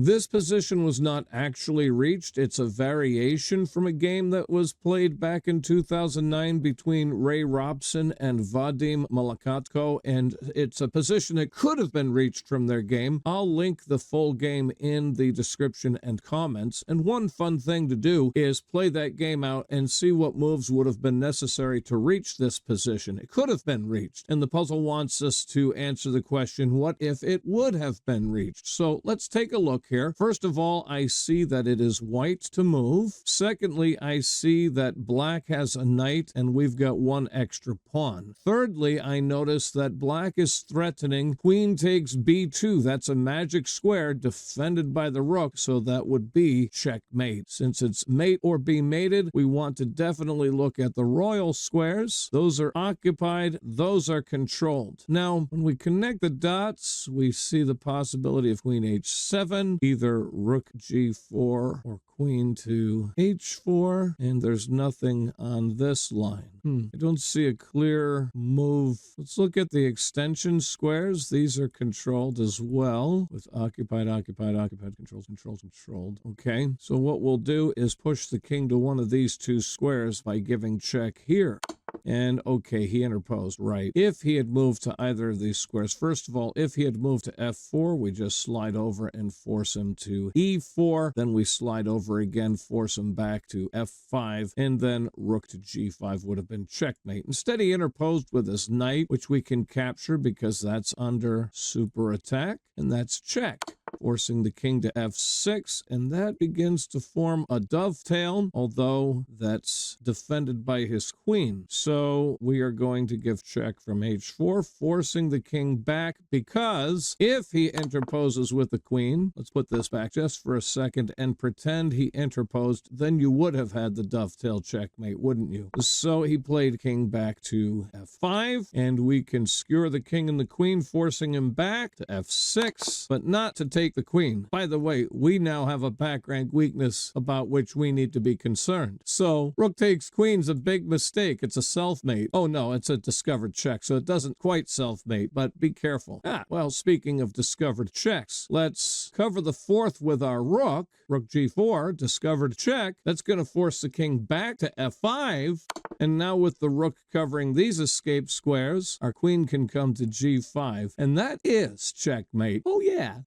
This position was not actually reached. It's a variation from a game that was played back in 2009 between Robson and Vadim Malakhatko, and it's a position that could have been reached from their game. I'll link the full game in the description and comments, and one fun thing to do is play that game out and see what moves would have been necessary to reach this position. It could have been reached, and the puzzle wants us to answer the question, what if it would have been reached? So let's take a look here. First of all, I see that it is white to move. Secondly, I see that black has a knight, and we've got one extra pawn. Thirdly, I notice that black is threatening queen takes b2. That's a magic square defended by the rook, so that would be checkmate. Since it's mate or be mated, we want to definitely look at the royal squares. Those are occupied, those are controlled. Now, when we connect the dots, we see the possibility of queen h7, either rook g4 or queen to h4, and there's nothing on this line. I don't see a clear move. Let's look at the extension squares. These are controlled as well, with occupied, occupied, occupied, controlled, controlled, controlled. Okay, so what we'll do is push the king to one of these two squares by giving check here. And okay, he interposed, right. If he had moved to either of these squares, first of all, if he had moved to f4, we just slide over and force him to e4. Then we slide over again, force him back to f5, and then rook to g5 would have been checkmate. Instead, he interposed with his knight, which we can capture because that's under super attack, and that's check. Forcing the king to f6, and that begins to form a dovetail, although that's defended by his queen. So we are going to give check from h4, forcing the king back, because if he interposes with the queen, let's put this back just for a second and pretend he interposed, then you would have had the dovetail checkmate, wouldn't you? So he played king back to f5, and we can skewer the king and the queen, forcing him back to f6, but not to take the queen. By the way, we now have a back rank weakness about which we need to be concerned. So rook takes queen's a big mistake. It's a self-mate. Oh no, it's a discovered check, so it doesn't quite self-mate, but be careful. Well, speaking of discovered checks, let's cover the fourth with our rook. Rook g4, discovered check. That's going to force the king back to f5. And now with the rook covering these escape squares, our queen can come to g5. And that is checkmate. Oh yeah.